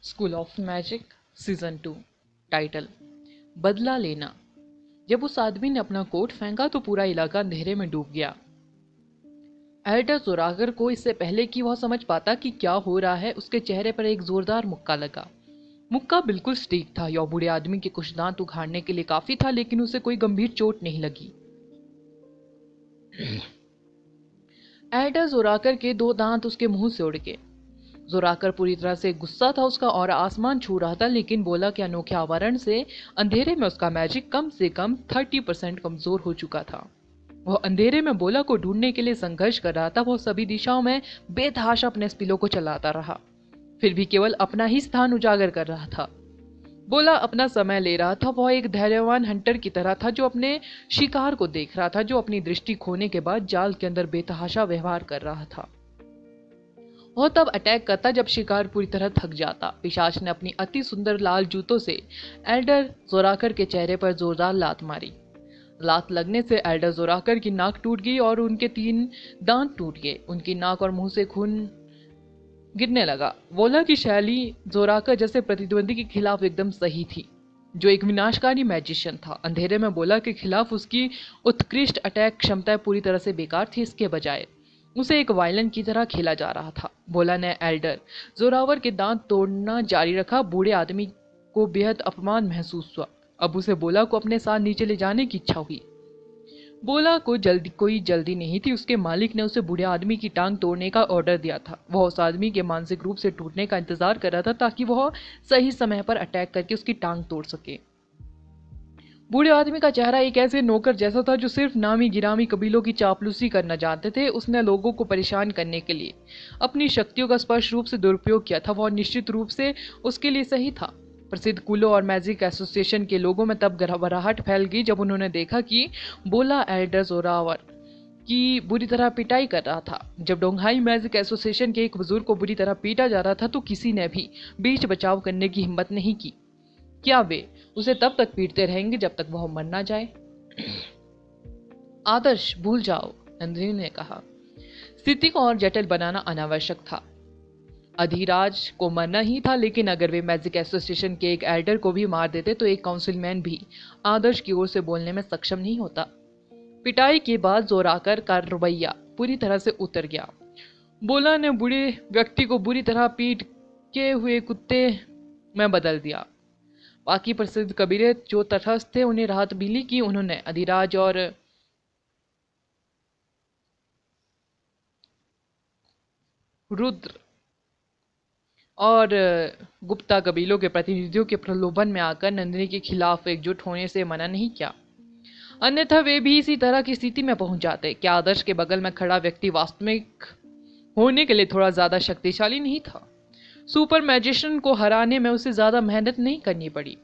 School of magic season 2। Title बदला लेना। जब उस आदमी ने अपना कोट फेंका तो पूरा इलाका अंधेरे में डूब गया। एल्डर जोरागर को इससे पहले कि वह समझ पाता कि क्या हो रहा है, उसके चेहरे पर एक जोरदार मुक्का लगा। मुक्का बिल्कुल सटीक था। यह बूढ़े आदमी के कुछ दांत उखाड़ने के लिए काफी था, लेकिन उसे कोई गंभीर चोट नहीं लगी। एल्डर जोराकर के दो दांत उसके मुंह से उड़ गए। जोराकर पूरी तरह से गुस्सा था, उसका और आसमान छू रहा था, लेकिन बोला के अनोखे आवरण से अंधेरे में उसका मैजिक कम से कम 30% कमजोर हो चुका था। वह अंधेरे में बोला को ढूंढने के लिए संघर्ष कर रहा था। वह सभी दिशाओं में बेतहाशा अपने स्पिलों को चलाता रहा, फिर भी केवल अपना ही स्थान उजागर कर रहा था। बोला अपना समय ले रहा था। वह एक धैर्यवान हंटर की तरह था जो अपने शिकार को देख रहा था, जो अपनी दृष्टि खोने के बाद जाल के अंदर बेतहाशा व्यवहार कर रहा था। वह तब अटैक करता जब शिकार पूरी तरह थक जाता। पिशाच ने अपनी अति सुंदर लाल जूतों से एल्डर जोराकर के चेहरे पर जोरदार लात मारी। लात लगने से एल्डर जोराकर की नाक टूट गई और उनके 3 दांत टूट गए। उनकी नाक और मुंह से खून गिरने लगा। बोला की शैली जोराकर जैसे प्रतिद्वंदी के खिलाफ एकदम सही थी, जो एक विनाशकारी मैजिशियन था। अंधेरे में बोला के खिलाफ उसकी उत्कृष्ट अटैक क्षमताएं पूरी तरह से बेकार थी। इसके बजाय उसे एक वायलिन की तरह खेला जा रहा था। बोला ने एल्डर जोरावर के दांत तोड़ना जारी रखा। बूढ़े आदमी को बेहद अपमान महसूस हुआ। अब उसे बोला को अपने साथ नीचे ले जाने की इच्छा हुई। बोला को कोई जल्दी नहीं थी। उसके मालिक ने उसे बूढ़े आदमी की टांग तोड़ने का ऑर्डर दिया था। वह उस आदमी के मानसिक रूप से टूटने का इंतजार कर रहा था, ताकि वह सही समय पर अटैक करके उसकी टांग तोड़ सके। बूढ़े आदमी का चेहरा एक ऐसे नौकर जैसा था जो सिर्फ नामी गिरामी कबीलों की चापलूसी करना जानते थे। उसने लोगों को परेशान करने के लिए अपनी शक्तियों का स्पष्ट रूप से दुरुपयोग किया था। वह निश्चित रूप से उसके लिए सही था। प्रसिद्ध कुलो और मैजिक एसोसिएशन के लोगों में तब घबराहट फैल गई जब उन्होंने देखा कि बोला एल्डर जोरावर की बुरी तरह पिटाई कर रहा था। जब डोंगहाई मैजिक एसोसिएशन के एक बुजुर्ग को बुरी तरह पीटा जा रहा था तो किसी ने भी बीच बचाव करने की हिम्मत नहीं की। क्या वे उसे तब तक पीटते रहेंगे जब तक वह मर ना जाए? आदर्श भूल जाओ, नंदिनी ने कहा। स्थिति को और जटिल बनाना अनावश्यक था। अधिराज को मरना ही था, लेकिन अगर वे मैजिक एसोसिएशन के एक एल्डर को भी मार देते तो एक काउंसिलमैन भी आदर्श की ओर से बोलने में सक्षम नहीं होता। पिटाई के बाद जोराकर का रवैया पूरी तरह से उतर गया। बोला ने बूढ़े व्यक्ति को बुरी तरह पीट के हुए कुत्ते में बदल दिया। बाकी प्रसिद्ध कबीले जो तटस्थ थे उन्हें राहत मिली कि उन्होंने अधिराज और रुद्र और गुप्ता कबीलों के प्रतिनिधियों के प्रलोभन में आकर नंदिनी के खिलाफ एकजुट होने से मना नहीं किया, अन्यथा वे भी इसी तरह की स्थिति में पहुंच जाते। क्या आदर्श के बगल में खड़ा व्यक्ति वास्तविक होने के लिए थोड़ा ज्यादा शक्तिशाली नहीं था? सुपर मैजिशियन को हराने में उसे ज्यादा मेहनत नहीं करनी पड़ी।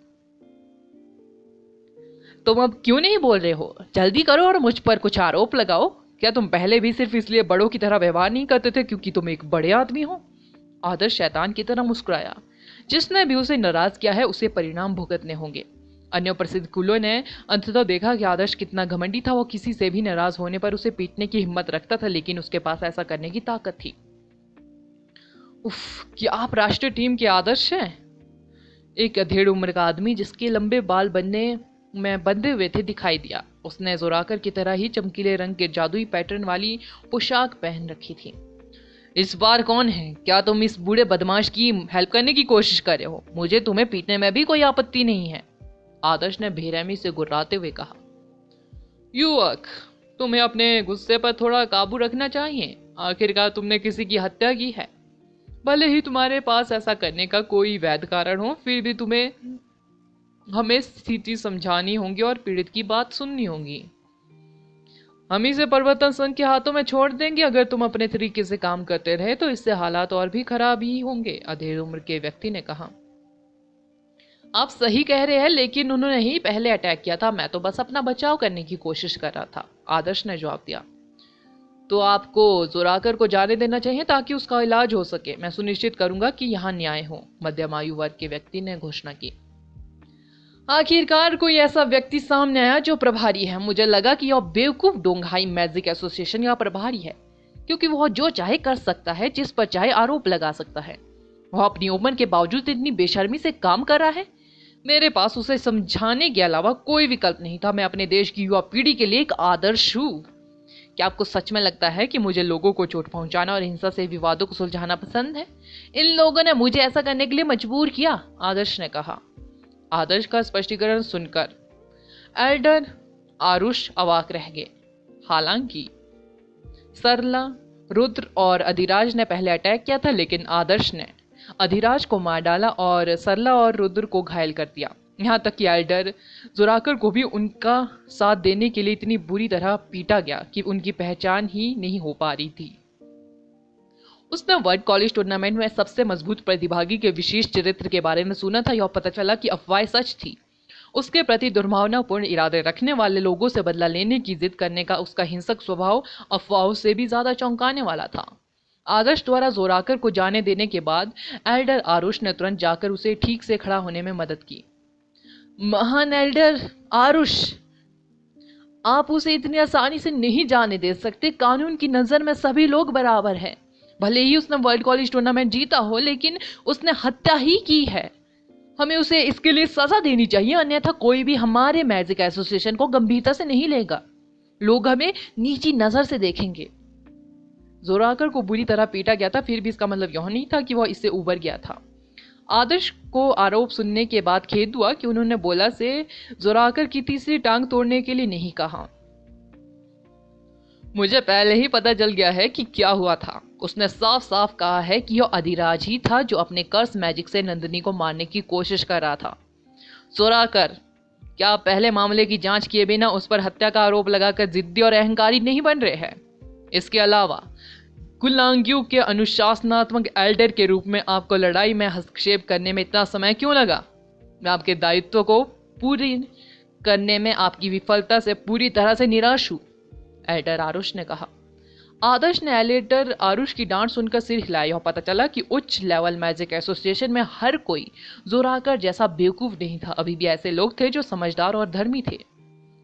तुम अब क्यों नहीं बोल रहे हो? जल्दी करो और मुझ पर कुछ आरोप लगाओ। क्या तुम पहले भी सिर्फ इसलिए बड़ों की तरह व्यवहार नहीं करते थे क्योंकि तुम एक बड़े आदमी हो? आदर्श शैतान की तरह मुस्कुराया। जिसने भी उसे नाराज किया है उसे परिणाम भुगतने होंगे। अन्य प्रसिद्ध कुलों ने अंततः देखा कि आदर्श कितना घमंडी था। वो किसी से भी नाराज होने पर उसे पीटने की हिम्मत रखता था, लेकिन उसके पास ऐसा करने की ताकत थी। उफ, क्या आप राष्ट्रीय टीम के आदर्श हैं? एक अधेड़ उम्र का आदमी जिसके लंबे बाल बनने में बंधे हुए थे दिखाई दिया। उसने जोराकर की तरह ही चमकीले रंग के जादुई पैटर्न वाली पोशाक पहन रखी थी। इस बार कौन है? क्या तुम इस बूढ़े बदमाश की हेल्प करने की कोशिश कर रहे हो? मुझे तुम्हें पीटने में भी कोई आपत्ति नहीं है, आदर्श ने बेरहमी से गुर्राते हुए कहा। युवक, तुम्हें अपने गुस्से पर थोड़ा काबू रखना चाहिए। आखिरकार तुमने किसी की हत्या की है। भले ही तुम्हारे पास ऐसा करने का कोई वैध कारण हो, फिर भी तुम्हें हमें स्थिति समझानी होगी और पीड़ित की बात सुननी होगी। हम इसे परिवर्तन संघ के हाथों में छोड़ देंगे। अगर तुम अपने तरीके से काम करते रहे तो इससे हालात और भी खराब ही होंगे, अधेड़ उम्र के व्यक्ति ने कहा। आप सही कह रहे हैं, लेकिन उन्होंने ही पहले अटैक किया था। मैं तो बस अपना बचाव करने की कोशिश कर रहा था, आदर्श ने जवाब दिया। तो आपको जोराकर को जाने देना चाहिए ताकि उसका इलाज हो सके। मैं सुनिश्चित करूंगा कि यहाँ न्याय हो, मध्यम आयु वर्ग के व्यक्ति ने घोषणा की। आखिरकार कोई ऐसा व्यक्ति सामने आया जो प्रभारी है। मुझे लगा कि यह बेवकूफ डोंगहाई मैजिक एसोसिएशन का प्रभारी है, क्योंकि वह जो चाहे कर सकता है, जिस पर चाहे आरोप लगा सकता है। वह अपनी उम्र के बावजूद इतनी बेशर्मी से काम कर रहा है। मेरे पास उसे समझाने के अलावा कोई विकल्प नहीं था। मैं अपने देश की युवा पीढ़ी के लिए एक आदर्श हूँ। क्या आपको सच में लगता है कि मुझे लोगों को चोट पहुंचाना और हिंसा से विवादों को सुलझाना पसंद है? इन लोगों ने मुझे ऐसा करने के लिए मजबूर किया, आदर्श ने कहा। आदर्श का स्पष्टीकरण सुनकर एल्डर आरुष अवाक रह गए। हालांकि सरला, रुद्र और अधिराज ने पहले अटैक किया था, लेकिन आदर्श ने अधिराज को मार डाला और सरला और रुद्र को घायल कर दिया। यहाँ तक कि एल्डर जोराकर को भी उनका साथ देने के लिए इतनी बुरी तरह पीटा गया कि उनकी पहचान ही नहीं हो पा रही थी। उसने वर्ल्ड कॉलेज टूर्नामेंट में सबसे मजबूत प्रतिभागी के विशेष चरित्र के बारे में सुना था। यह पता चला कि अफवाह सच थी। उसके प्रति दुर्भावनापूर्ण इरादे रखने वाले लोगों से बदला लेने की जिद करने का उसका हिंसक स्वभाव अफवाहों से भी ज्यादा चौंकाने वाला था। आदर्श द्वारा जोराकर को जाने देने के बाद एल्डर आरुष ने तुरंत जाकर उसे ठीक से खड़ा होने में मदद की। महान एल्डर आरुष, आप उसे इतनी आसानी से नहीं जाने दे सकते। कानून की नजर में सभी लोग बराबर हैं। भले ही उसने वर्ल्ड कॉलेज टूर्नामेंट जीता हो, लेकिन उसने हत्या ही की है। हमें उसे इसके लिए सजा देनी चाहिए, अन्यथा कोई भी हमारे मैजिक एसोसिएशन को गंभीरता से नहीं लेगा। लोग हमें नीची नजर से देखेंगे। जोराकर को बुरी तरह पीटा गया था, फिर भी इसका मतलब यह नहीं था कि वह इससे उबर गया था। आदर्श को आरोप सुनने के बाद खेद हुआ कि उन्होंने बोला से जोराकर की तीसरी टांग तोड़ने के लिए नहीं कहा। मुझे पहले ही पता चल गया है कि क्या हुआ था। उसने साफ साफ कहा है कि यह अधिराज ही था जो अपने कर्स मैजिक से नंदिनी को मारने की कोशिश कर रहा था। जोराकर, क्या आप पहले मामले की जांच किए बिना उस पर हत्या का आरोप लगाकर जिद्दी और अहंकारी नहीं बन रहे हैं? इसके अलावा कुलांगियों के अनुशासनात्मक एल्डर के रूप में आपको लड़ाई में हस्तक्षेप करने में इतना समय क्यों लगा? मैं आपके दायित्व को पूरी करने में आपकी विफलता से पूरी तरह से निराश हूं, एल्डर आरुष ने कहा। आदर्श ने एल्डर आरुष की डांट सुनकर सिर हिलाया। यह पता चला कि उच्च लेवल मैजिक एसोसिएशन में हर कोई जोराकर जैसा बेवकूफ नहीं था। अभी भी ऐसे लोग थे जो समझदार और धर्मी थे।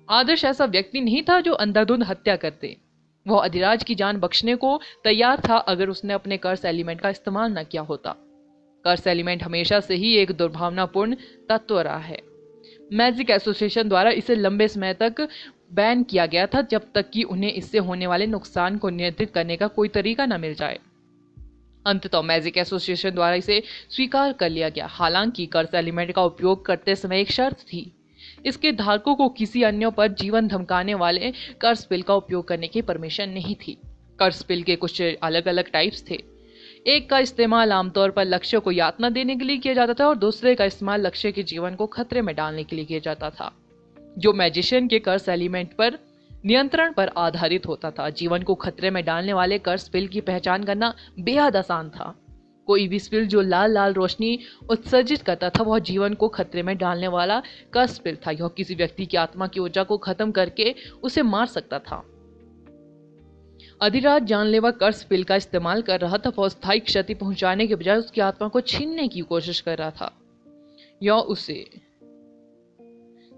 आदर्श ऐसा व्यक्ति नहीं था जो अंधाधुंध हत्या करते। वह अधिराज की जान बख्शने को तैयार था अगर उसने अपने कर्स एलिमेंट का इस्तेमाल न किया होता। कर्स एलिमेंट हमेशा से ही एक दुर्भावनापूर्ण तत्व रहा है। मैजिक एसोसिएशन द्वारा इसे लंबे समय तक बैन किया गया था, जब तक कि उन्हें इससे होने वाले नुकसान को नियंत्रित करने का कोई तरीका न मिल जाए। अंततः मैजिक एसोसिएशन द्वारा इसे स्वीकार कर लिया गया। हालांकि कर्स एलिमेंट का उपयोग करते समय एक शर्त थी। इसके धारकों को किसी अन्य पर जीवन धमकाने वाले कर्स स्पेल का उपयोग करने की परमिशन नहीं थी। कर्स स्पेल के कुछ अलग अलग टाइप्स थे। एक का इस्तेमाल आमतौर पर लक्ष्य को यातना देने के लिए किया जाता था और दूसरे का इस्तेमाल लक्ष्य के जीवन को खतरे में डालने के लिए किया जाता था, जो मैजिशियन के कर्स एलिमेंट पर नियंत्रण पर आधारित होता था। जीवन को खतरे में डालने वाले कर्स स्पेल की पहचान करना बेहद आसान था। कोई भी स्पेल जो लाल लाल रोशनी उत्सर्जित करता था वह जीवन को खतरे में डालने वाला कर्स स्पेल था। यह किसी व्यक्ति की आत्मा की ऊर्जा को खत्म करके उसे मार सकता था। अधिराज जानलेवा कर्स स्पेल का इस्तेमाल कर रहा था। वह स्थायी क्षति पहुंचाने के बजाय उसकी आत्मा को छीनने की कोशिश कर रहा था। यह उसे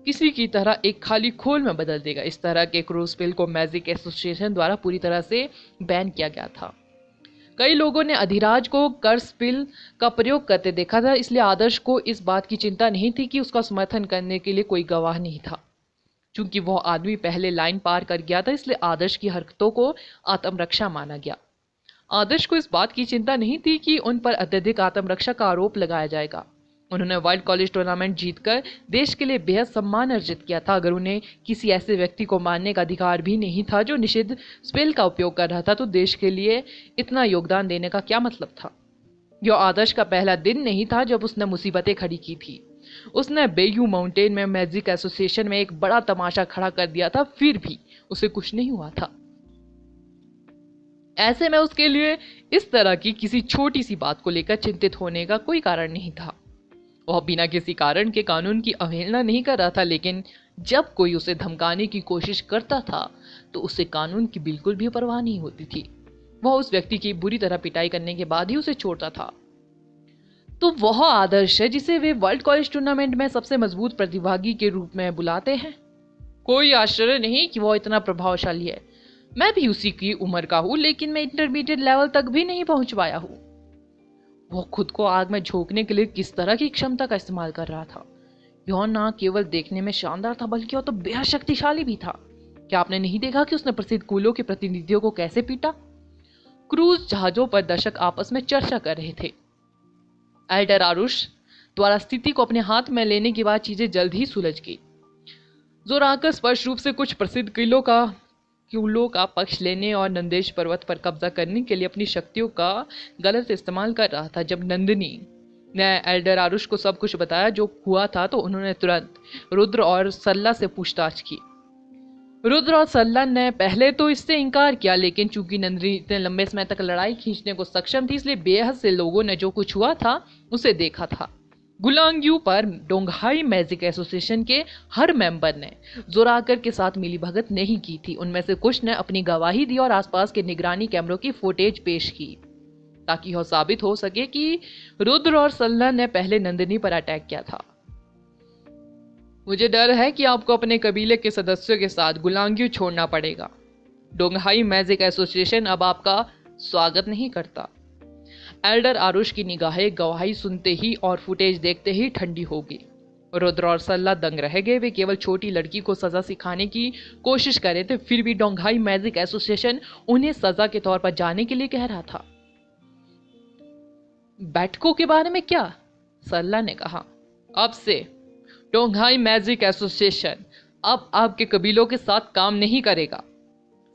किसी की तरह एक खाली खोल में बदल देगा। इस तरह के क्रूज स्पेल को मैजिक एसोसिएशन द्वारा पूरी तरह से बैन किया गया था। कई लोगों ने अधिराज को कर्स स्पेल का प्रयोग करते देखा था, इसलिए आदर्श को इस बात की चिंता नहीं थी कि उसका समर्थन करने के लिए कोई गवाह नहीं था। चूंकि वह आदमी पहले लाइन पार कर गया था, इसलिए आदर्श की हरकतों को आत्मरक्षा माना गया। आदर्श को इस बात की चिंता नहीं थी कि उन पर अत्यधिक आत्मरक्षा का आरोप लगाया जाएगा। उन्होंने वर्ल्ड कॉलेज टूर्नामेंट जीतकर देश के लिए बेहद सम्मान अर्जित किया था। अगर उन्हें किसी ऐसे व्यक्ति को मारने का अधिकार भी नहीं था जो निषिद्ध स्पेल का उपयोग कर रहा था, तो देश के लिए इतना योगदान देने का क्या मतलब था? यह आदर्श का पहला दिन नहीं था जब उसने मुसीबतें खड़ी की थी। उसने बेयू माउंटेन में मैजिक एसोसिएशन में एक बड़ा तमाशा खड़ा कर दिया था, फिर भी उसे कुछ नहीं हुआ था। ऐसे में उसके लिए इस तरह की किसी छोटी सी बात को लेकर चिंतित होने का कोई कारण नहीं था। वह बिना किसी कारण के कानून की अवहेलना नहीं कर रहा था, लेकिन जब कोई उसे धमकाने की कोशिश करता था तो उसे कानून की बिल्कुल भी परवाह नहीं होती थी। वह उस व्यक्ति की बुरी तरह पिटाई करने के बाद ही उसे छोड़ता था। तो वह आदर्श है जिसे वे वर्ल्ड कॉलेज टूर्नामेंट में सबसे मजबूत प्रतिभागी के रूप में बुलाते हैं। कोई आश्चर्य नहीं कि वह इतना प्रभावशाली है। मैं भी उसी की उम्र का हूं, लेकिन मैं इंटरमीडिएट लेवल तक भी नहीं पहुंच पाया हूं। वो खुद को आग में झोंकने के लिए किस तरह की क्षमता का इस्तेमाल कर रहा था। यह न केवल देखने में शानदार था बल्कि वह तो बेहद शक्तिशाली भी था। क्या आपने नहीं देखा कि उसने प्रसिद्ध कुलों के प्रतिनिधियों को कैसे पीटा? क्रूज जहाजों पर दर्शक आपस में चर्चा कर रहे थे। एल्डर आरुष द्वारा स्थिति को अपने हाथ में लेने के बाद चीजें जल्द ही सुलझ गई। जोराकर स्पष्ट रूप से कुछ प्रसिद्ध किलों का पक्ष लेने और नंदेश पर्वत पर कब्जा करने के लिए अपनी शक्तियों का गलत इस्तेमाल कर रहा था। जब नंदिनी ने एल्डर आरुष को सब कुछ बताया जो हुआ था तो उन्होंने तुरंत रुद्र और सल्ला से पूछताछ की। रुद्र और सल्ला ने पहले तो इससे इनकार किया, लेकिन चूंकि नंदिनी इतने लंबे समय तक लड़ाई खींचने को सक्षम थी इसलिए बेहद से लोगों ने जो कुछ हुआ था उसे देखा था। गुलांग्यू पर डोंगहाई मैजिक एसोसिएशन के हर मेंबर ने जोराकर के साथ मिलीभगत नहीं की थी। उनमें से कुछ ने अपनी गवाही दी और आसपास के निगरानी कैमरों की फुटेज पेश की ताकि यह साबित हो सके कि रुद्र और सल्ला ने पहले नंदिनी पर अटैक किया था। मुझे डर है कि आपको अपने कबीले के सदस्यों के साथ गुलांग्यू छोड़ना पड़ेगा। डोंगहाई मैजिक एसोसिएशन अब आपका स्वागत नहीं करता। एल्डर आरुष की निगाहें गवाही सुनते ही और फुटेज देखते ही ठंडी हो गई। रुद्र और सल्ला दंग रह गए। वे केवल छोटी लड़की को सजा सिखाने की कोशिश कर रहे थे, फिर भी डोंगहाई मैजिक एसोसिएशन उन्हें सजा के तौर पर जाने के लिए कह रहा था। बैठकों के बारे में क्या? सल्ला ने कहा। अब से डोंगहाई मैजिक एसोसिएशन अब आपके कबीलों के साथ काम नहीं करेगा।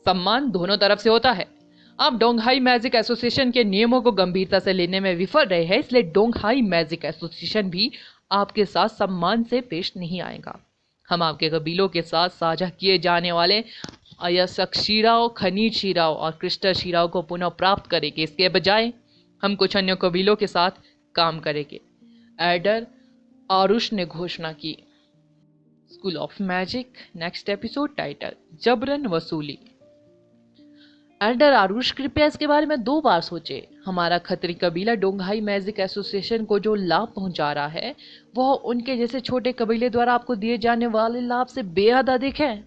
सम्मान दोनों तरफ से होता है। आप डोंगहाई मैजिक एसोसिएशन के नियमों को गंभीरता से लेने में विफल रहे हैं, इसलिए डोंगहाई मैजिक एसोसिएशन भी आपके साथ सम्मान से पेश नहीं आएगा। हम आपके कबीलों के साथ साझा किए जाने वाले अयस्क शीराओं, खनिज शीराओं और क्रिस्टल शीराओं को पुनः प्राप्त करेंगे। इसके बजाय हम कुछ अन्य कबीलों के साथ काम करेंगे। एल्डर आरुष ने घोषणा की। School of magic next episode title जबरन वसूली। एल्डर आरुष कृपया इसके बारे में 2 बार सोचे। हमारा खत्री कबीला डोंगहाई मैजिक एसोसिएशन को जो लाभ पहुंचा रहा है वह उनके जैसे छोटे कबीले द्वारा आपको दिए जाने वाले लाभ से बेहद अधिक है।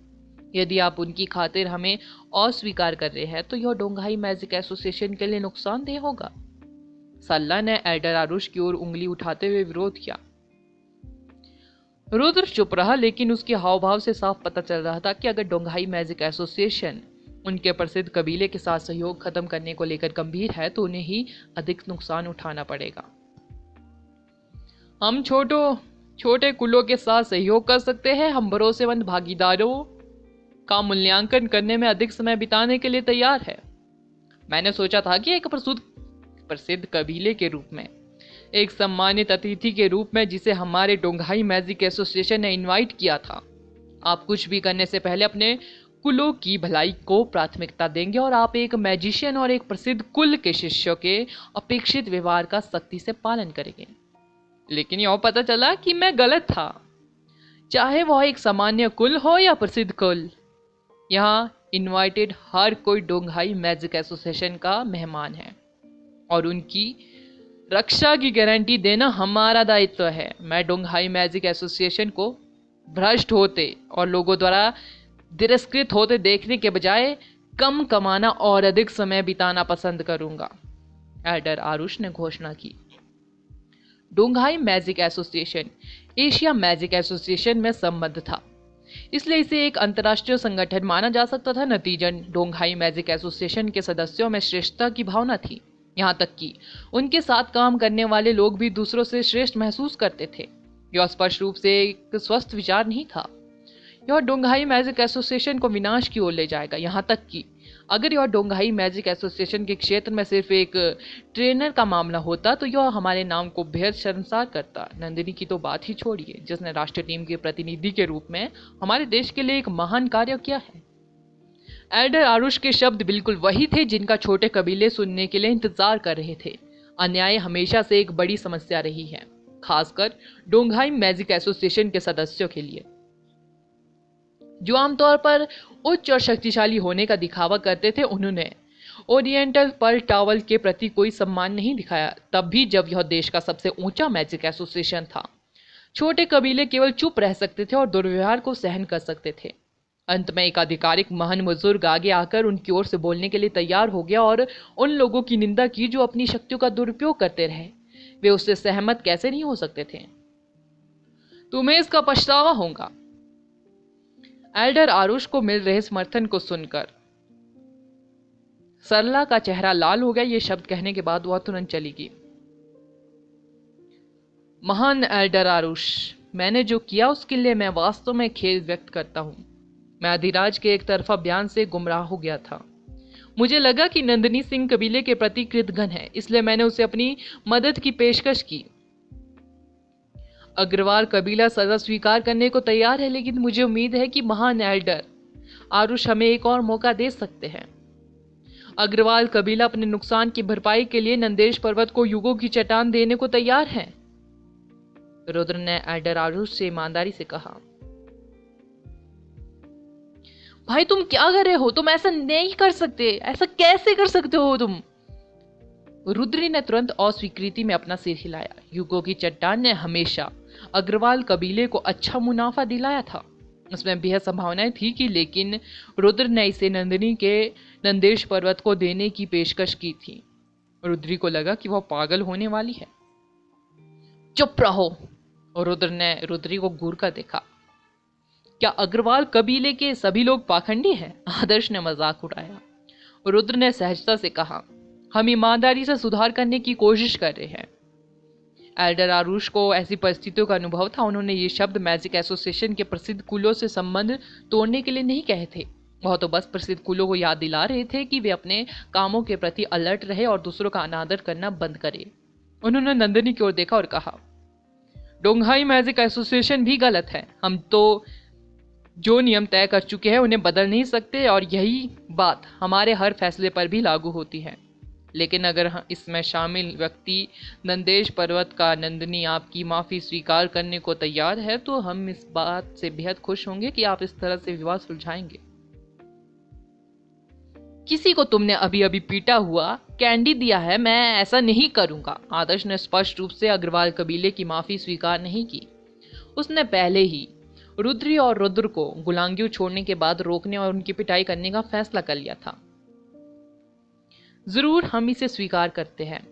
यदि आप उनकी खातिर हमें अस्वीकार कर रहे हैं तो यह डोंगहाई मैजिक एसोसिएशन के लिए नुकसानदेह होगा। सल्ला ने एल्डर आरुष की ओर उंगली उठाते हुए विरोध किया। रुद्र चुप रहा, लेकिन उसके हाव भाव से साफ पता चल रहा था कि अगर डोंगहाई मैजिक एसोसिएशन उनके प्रसिद्ध कबीले के साथ सहयोग खत्म करने को लेकर गंभीर है तो उन्हें ही अधिक नुकसान उठाना पड़ेगा। हम छोटे कुलों के साथ सहयोग कर सकते हैं। हम भरोसेमंद भागीदारों का मूल्यांकन करने में अधिक समय बिताने के लिए तैयार है। मैंने सोचा था कि एक प्रसिद्ध कबीले के रूप में, एक सम्मानित अतिथि के रूप में जिसे हमारे डोंगहाई मैजिक एसोसिएशन ने इनवाइट किया था, आप कुछ भी करने से पहले अपने कुलों की भलाई को प्राथमिकता देंगे और आप एक मैजिशियन और एक प्रसिद्ध कुल के शिष्यों के अपेक्षित व्यवहार का सख्ती से पालन करेंगे। लेकिन यह पता चला कि मैं गलत था। चाहे वह एक सामान्य कुल हो या प्रसिद्ध कुल, यहाँ इनवाइटेड हर कोई डोंगहाई मैजिक एसोसिएशन का मेहमान है और उनकी रक्षा की गारंटी देना हमारा दायित्व है। मैं डोंगहाई मैजिक एसोसिएशन को भ्रष्ट होते और लोगों द्वारा तिरस्कृत होते देखने के बजाय कम कमाना और अधिक समय बिताना पसंद करूंगा। एल्डर आरुष ने घोषणा की। Donghai magic association Asia magic association में संबद्ध था, इसलिए इसे एक अंतर्राष्ट्रीय संगठन माना जा सकता था। नतीजन डोंगहाई मैजिक एसोसिएशन के सदस्यों में श्रेष्ठता की भावना थी, यहाँ तक कि उनके साथ काम करने वाले लोग भी दूसरों से श्रेष्ठ महसूस करते थे। यह स्पष्ट रूप से एक स्वस्थ विचार नहीं था। यह डोंगहाई मैजिक एसोसिएशन को विनाश की ओर ले जाएगा। यहाँ तक कि अगर यह डोंगहाई मैजिक एसोसिएशन के क्षेत्र में सिर्फ एक ट्रेनर का मामला होता तो यह हमारे नाम को बेहद शर्मसार करता। नंदिनी की तो बात ही छोड़िए, जिसने राष्ट्रीय टीम के प्रतिनिधि के रूप में हमारे देश के लिए एक महान कार्य किया है। एल्डर आरुष के शब्द बिल्कुल वही थे जिनका छोटे कबीले सुनने के लिए इंतजार कर रहे थे। अन्याय हमेशा से एक बड़ी समस्या रही है, खासकर डोंगहाई मैजिक एसोसिएशन के सदस्यों के लिए, जो आमतौर पर उच्च और शक्तिशाली होने का दिखावा करते थे। उन्होंने ओरिएंटल पर्ल टावल के प्रति कोई सम्मान नहीं दिखाया, तब भी जब यह देश का सबसे ऊंचा मैजिक एसोसिएशन था। छोटे कबीले केवल चुप रह सकते थे और दुर्व्यवहार को सहन कर सकते थे। अंत में एक आधिकारिक महान बुजुर्ग आगे आकर उनकी ओर से बोलने के लिए तैयार हो गया और उन लोगों की निंदा की जो अपनी शक्तियों का दुरुपयोग करते रहे। वे उससे सहमत कैसे नहीं हो सकते थे। तुम्हें इसका पछतावा होगा। एल्डर आरुष को मिल रहे समर्थन को सुनकर सरला का चेहरा लाल हो गया। ये शब्द कहने के बाद वह तुरंत चली गई। महान एल्डर आरुष, मैंने जो किया उसके लिए मैं वास्तव में खेद व्यक्त करता हूं। मैं अधिराज के एक तरफा बयान से गुमराह हो गया था। मुझे लगा कि नंदिनी सिंह कबीले के प्रति कृतघ्न है, इसलिए मैंने उसे अपनी मदद की पेशकश की। अग्रवाल कबीला सजा स्वीकार करने को तैयार है, लेकिन मुझे उम्मीद है कि महान एल्डर आरुष हमें एक और मौका दे सकते हैं। अग्रवाल कबीला अपने नुकसान की भरपाई के लिए नंदेश पर्वत को युगों की चट्टान देने को तैयार है। रुद्र ने एल्डर आरुष से ईमानदारी से कहा। भाई तुम क्या कर रहे हो? तुम ऐसा नहीं कर सकते। ऐसा कैसे कर सकते हो तुम? रुद्री ने तुरंत अस्वीकृति में अपना सिर हिलाया। युगों की चट्टान ने हमेशा अग्रवाल कबीले को अच्छा मुनाफा दिलाया था। उसमें बेहद संभावनाएं थी कि, लेकिन रुद्र ने इसे नंदिनी के नंदेश पर्वत को देने की पेशकश की थी। रुद्री को लगा कि वह पागल होने वाली है। चुप रहो। रुद्र ने रुद्री को घूर कर देखा। क्या अग्रवाल कबीले के सभी लोग पाखंडी हैं? आदर्श ने मजाक उड़ाया। रुद्र ने सहजता से कहा, हम ईमानदारी से सुधार करने की कोशिश कर रहे हैं। एल्डर आरुष को ऐसी परिस्थितियों का अनुभव था। उन्होंने ये शब्द मैजिक एसोसिएशन के प्रसिद्ध कुलों से संबंध तोड़ने के लिए नहीं कहे थे। वह तो बस प्रसिद्ध कुलों को याद दिला रहे थे कि वे अपने कामों के प्रति अलर्ट रहे और दूसरों का अनादर करना बंद करें। उन्होंने नंदिनी की ओर देखा और कहा, डोंगहाई मैजिक एसोसिएशन भी गलत है। हम तो जो नियम तय कर चुके हैं उन्हें बदल नहीं सकते, और यही बात हमारे हर फैसले पर भी लागू होती है। लेकिन अगर इसमें शामिल व्यक्ति नंदेश पर्वत का नंदिनी आपकी माफी स्वीकार करने को तैयार है, तो हम इस बात से बेहद खुश होंगे कि आप इस तरह से विवाद सुलझाएंगे। किसी को तुमने अभी अभी पीटा हुआ कैंडी दिया है, मैं ऐसा नहीं करूंगा। आदर्श ने स्पष्ट रूप से अग्रवाल कबीले की माफी स्वीकार नहीं की। उसने पहले ही रुद्री और रुद्र को गुलांगियों छोड़ने के बाद रोकने और उनकी पिटाई करने का फैसला कर लिया था। जरूर हम इसे स्वीकार करते हैं।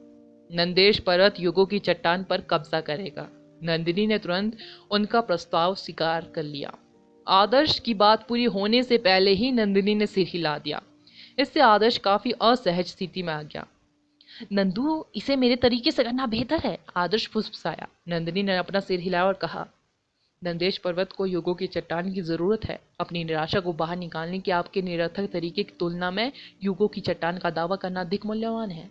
नंदेश पर्वत युगों की चट्टान पर कब्जा करेगा। नंदिनी ने तुरंत उनका प्रस्ताव स्वीकार कर लिया। आदर्श की बात पूरी होने से पहले ही नंदिनी ने सिर हिला दिया। इससे आदर्श काफी असहज स्थिति में आ गया। नंदू, इसे मेरे तरीके से करना बेहतर है। आदर्श फुसफुसाया। नंदिनी ने अपना सिर हिलाया और कहा, नंदेश पर्वत को युगों की चट्टान की जरूरत है। अपनी निराशा को बाहर निकालने के आपके निरर्थक तरीके की तुलना में युगों की चट्टान का दावा करना अधिक मूल्यवान है।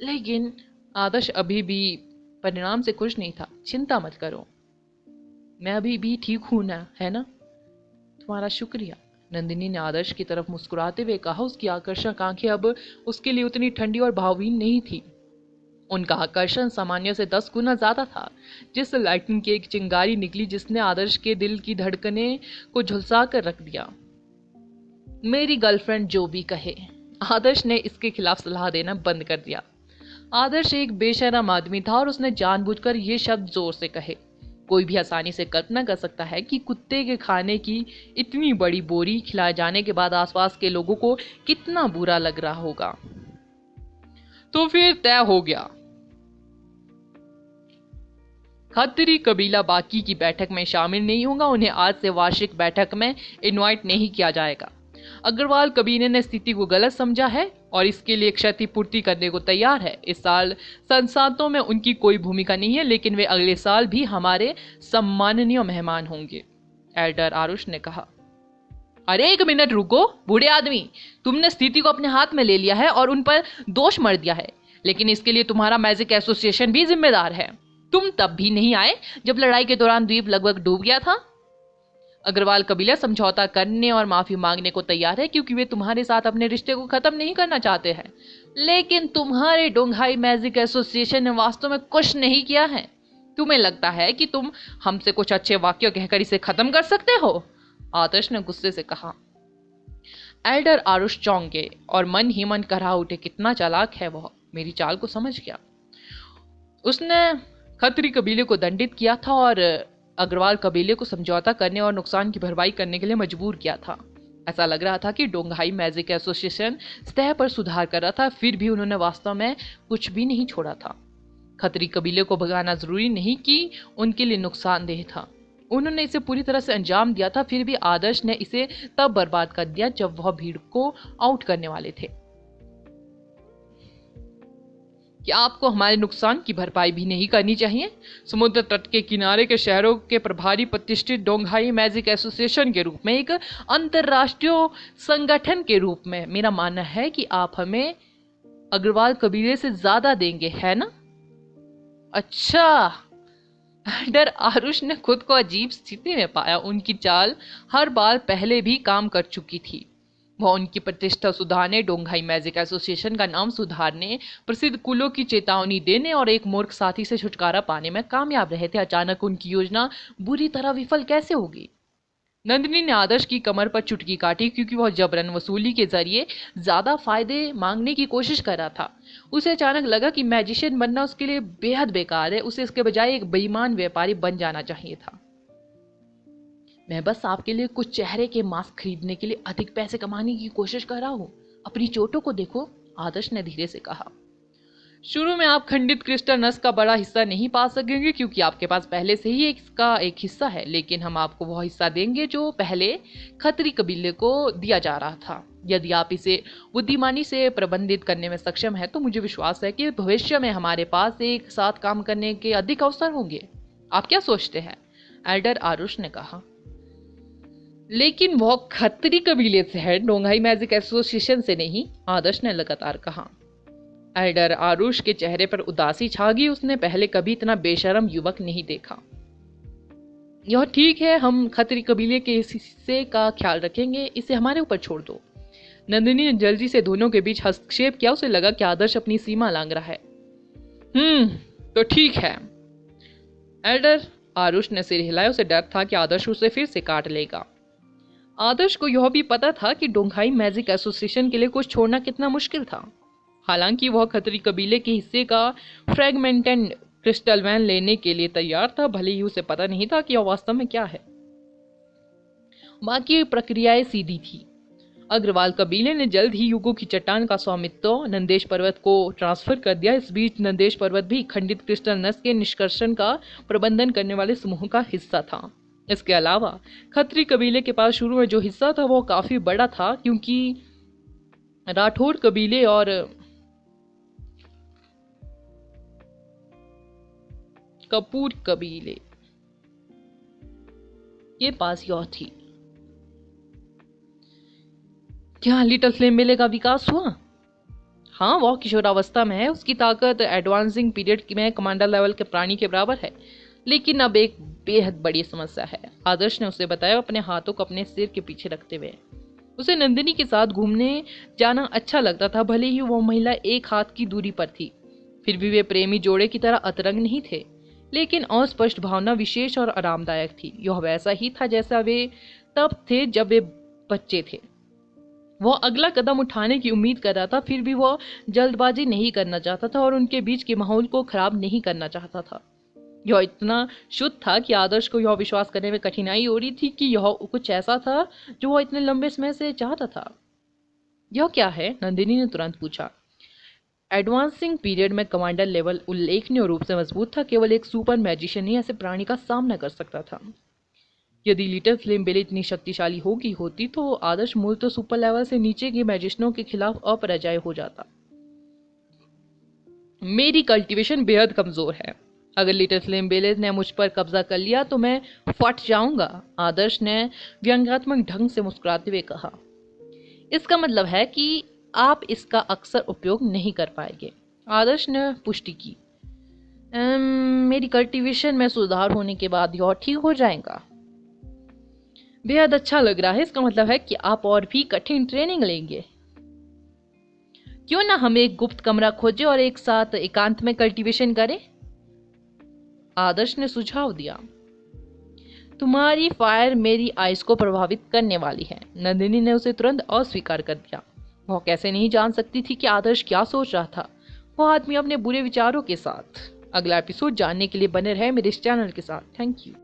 लेकिन आदर्श अभी भी परिणाम से खुश नहीं था। चिंता मत करो, मैं अभी भी ठीक हूं ना, है ना? तुम्हारा शुक्रिया। नंदिनी ने आदर्श की तरफ मुस्कुराते हुए कहा। उसकी आकर्षक आंखें अब उसके लिए उतनी ठंडी और भावहीन नहीं थी। उनका आकर्षण सामान्य से 10 गुना ज्यादा था। जिस लाइटनिंग की एक चिंगारी निकली जिसने आदर्श के दिल की धड़कने को झुलसा कर रख दिया। मेरी गर्लफ्रेंड जो भी कहे। आदर्श ने इसके खिलाफ सलाह देना बंद कर दिया। आदर्श एक बेशरम आदमी था और उसने जानबूझकर ये शब्द जोर से कहे। कोई भी आसानी से कल्पना कर सकता है कि कुत्ते के खाने की इतनी बड़ी बोरी खिलाए जाने के बाद आसपास के लोगों को कितना बुरा लग रहा होगा। तो फिर तय हो गया। खत्री कबीला बाकी की बैठक में शामिल नहीं होगा। उन्हें आज से वार्षिक बैठक में इनवाइट नहीं किया जाएगा। अग्रवाल कबीले ने स्थिति को गलत समझा है और इसके लिए क्षतिपूर्ति करने को तैयार है। इस साल संसाधनों में उनकी कोई भूमिका नहीं है, लेकिन वे अगले साल भी हमारे सम्माननीय मेहमान होंगे। एल्डर आरुष ने कहा। अरे एक मिनट रुको बूढ़े आदमी, तुमने स्थिति को अपने हाथ में ले लिया है और उन पर दोष मर दिया है, लेकिन इसके लिए तुम्हारा मैजिक एसोसिएशन भी जिम्मेदार है। तुम तब भी नहीं आए जब लड़ाई के दौरान द्वीप लगभग डूब गया था। अग्रवाल कबीला समझौता करने और माफी मांगने को तैयार है, क्योंकि वे तुम्हारे साथ अपने रिश्ते को खत्म नहीं करना चाहते हैं। लेकिन तुम्हारे डोंगहाई मैजिक एसोसिएशन ने वास्तव में कुछ नहीं किया है। तुम्हें लगता है कि तुम हमसे कुछ अच्छे वाक्य कहकर इसे खत्म कर सकते हो? आदर्श ने गुस्से से कहा। एल्डर आरुष चौंक गए और मन ही मन कहा उठे, कितना चालाक है वह, मेरी चाल को समझ गया। उसने खत्री कबीले को दंडित किया था और अग्रवाल कबीले को समझौता करने और नुकसान की भरपाई करने के लिए मजबूर किया था। ऐसा लग रहा था कि डोंगहाई मैजिक एसोसिएशन सतह पर सुधार कर रहा था, फिर भी उन्होंने वास्तव में कुछ भी नहीं छोड़ा था। खत्री कबीले को भगाना जरूरी नहीं कि उनके लिए नुकसानदेह था। उन्होंने इसे पूरी तरह से अंजाम दिया था, फिर भी आदर्श ने इसे तब बर्बाद कर दिया जब वह भीड़ को आउट करने वाले थे। क्या आपको हमारे नुकसान की भरपाई भी नहीं करनी चाहिए? समुद्र तट के किनारे के शहरों के प्रभारी प्रतिष्ठित डोंगहाई मैजिक एसोसिएशन के रूप में, एक अंतरराष्ट्रीय संगठन के रूप में मेरा मानना है कि आप हमें अग्रवाल कबीले से ज्यादा देंगे, है ना? अच्छा। डर आरुष ने खुद को अजीब स्थिति में पाया। उनकी चाल हर बार पहले भी काम कर चुकी थी। वह उनकी प्रतिष्ठा सुधारने, डोंगहाई मैजिक एसोसिएशन का नाम सुधारने, प्रसिद्ध कुलों की चेतावनी देने और एक मूर्ख साथी से छुटकारा पाने में कामयाब रहे थे। अचानक उनकी योजना बुरी तरह विफल कैसे होगी? नंदिनी ने आदर्श की कमर पर चुटकी काटी, क्योंकि वह जबरन वसूली के जरिए ज्यादा फायदे मांगने की कोशिश कर रहा था। उसे अचानक लगा कि मैजिशियन बनना उसके लिए बेहद बेकार है। उसे इसके बजाय एक बेईमान व्यापारी बन जाना चाहिए था। मैं बस आपके लिए कुछ चेहरे के मास्क खरीदने के लिए अधिक पैसे कमाने की कोशिश कर रहा हूँ। अपनी चोटों को देखो, आदर्श ने धीरे से कहा। शुरू में आप खंडित क्रिस्टल नस का बड़ा हिस्सा नहीं पा सकेंगे, क्योंकि आपके पास पहले से ही इसका एक हिस्सा है, लेकिन हम आपको वह हिस्सा देंगे जो पहले खत्री कबीले को दिया जा रहा था। यदि आप इसे बुद्धिमानी से प्रबंधित करने में सक्षम है तो मुझे विश्वास है कि भविष्य में हमारे पास एक साथ काम करने के अधिक अवसर होंगे। आप क्या सोचते हैं? एल्डर आरुष ने कहा। लेकिन वह खत्री कबीले से है, डोंगहाई मैजिक एसोसिएशन से नहीं, आदर्श ने लगातार कहा। एल्डर आरुष के चेहरे पर उदासी छा गई। उसने पहले कभी इतना बेशरम युवक नहीं देखा। यह ठीक है, हम खत्री कबीले के इस हिस्से का ख्याल रखेंगे, इसे हमारे ऊपर छोड़ दो। नंदिनी ने जल्दी से दोनों के बीच हस्तक्षेप किया। उसे लगा कि आदर्श अपनी सीमा लांघ रहा है। तो ठीक है। एल्डर आरुष ने सिर हिलाया। उसे डर था कि आदर्श उसे फिर से काट लेगा। आदर्श को यह भी पता था कि डोंगहाई मैजिक एसोसिएशन के लिए कुछ छोड़ना कितना मुश्किल था। हालांकि वह खत्री कबीले के हिस्से का फ्रैगमेंटेड क्रिस्टल वैन लेने के लिए तैयार था, भले ही उसे पता नहीं था कि यह वास्तव में क्या है। बाकी प्रक्रियाएं सीधी थी। अग्रवाल कबीले ने जल्द ही युगों की चट्टान का स्वामित्व नंदेश पर्वत को ट्रांसफर कर दिया। इस बीच नंदेश पर्वत भी खंडित क्रिस्टल नस के निष्कर्षण का प्रबंधन करने वाले समूह का हिस्सा था। इसके अलावा खत्री कबीले के पास शुरू में जो हिस्सा था वो काफी बड़ा था, क्योंकि राठौर कबीले और कपूर कबीले के पास यह थी। क्या लिटिल फ्लेम मेले का विकास हुआ? हाँ, वह किशोरावस्था में है। उसकी ताकत एडवांसिंग पीरियड में कमांडर लेवल के प्राणी के बराबर है, लेकिन अब एक बेहद बड़ी समस्या है, आदर्श ने उसे बताया, अपने हाथों को अपने सिर के पीछे रखते हुए। उसे नंदिनी के साथ घूमने जाना अच्छा लगता था, भले ही वह महिला एक हाथ की दूरी पर थी। फिर भी वे प्रेमी जोड़े की तरह अतरंग नहीं थे, लेकिन अस्पष्ट भावना विशेष और आरामदायक थी। यह वैसा ही था जैसा वे तब थे जब वे बच्चे थे। वह अगला कदम उठाने की उम्मीद कर रहा था, फिर भी वह जल्दबाजी नहीं करना चाहता था और उनके बीच के माहौल को खराब नहीं करना चाहता था। यह इतना शुद्ध था कि आदर्श को यह विश्वास करने में कठिनाई हो रही थी कि यह कुछ ऐसा था जो वह इतने लंबे समय से चाहता था। यह क्या है? नंदिनी ने तुरंत पूछा। एडवांसिंग पीरियड में कमांडर लेवल उल्लेखनीय रूप से मजबूत था। केवल एक सुपर मैजिशियन ही ऐसे प्राणी का सामना कर सकता था। यदि लिटिल फ्लेम बेल इतनी शक्तिशाली होती तो आदर्श मूलतः सुपर लेवल से नीचे के मैजिशियनों के खिलाफ अपराजय हो जाता। मेरी कल्टीवेशन बेहद कमजोर है। अगर लिटिल फ्लेम बेले ने मुझ पर कब्जा कर लिया तो मैं फट जाऊंगा, आदर्श ने व्यंग्यात्मक ढंग से मुस्कुराते हुए कहा। इसका मतलब है कि आप इसका अक्सर उपयोग नहीं कर पाएंगे, आदर्श ने पुष्टि की। मेरी कल्टीवेशन में सुधार होने के बाद यह ठीक हो जाएगा। बेहद अच्छा लग रहा है। इसका मतलब है कि आप और भी कठिन ट्रेनिंग लेंगे। क्यों ना हम एक गुप्त कमरा खोजें और एक साथ एकांत में कल्टीवेशन करें, आदर्श ने सुझाव दिया। तुम्हारी फायर मेरी आइस को प्रभावित करने वाली है, नंदिनी ने उसे तुरंत अस्वीकार कर दिया। वह कैसे नहीं जान सकती थी कि आदर्श क्या सोच रहा था। वह आदमी अपने बुरे विचारों के साथ। अगला एपिसोड जानने के लिए बने रहे मेरे इस चैनल के साथ। Thank you.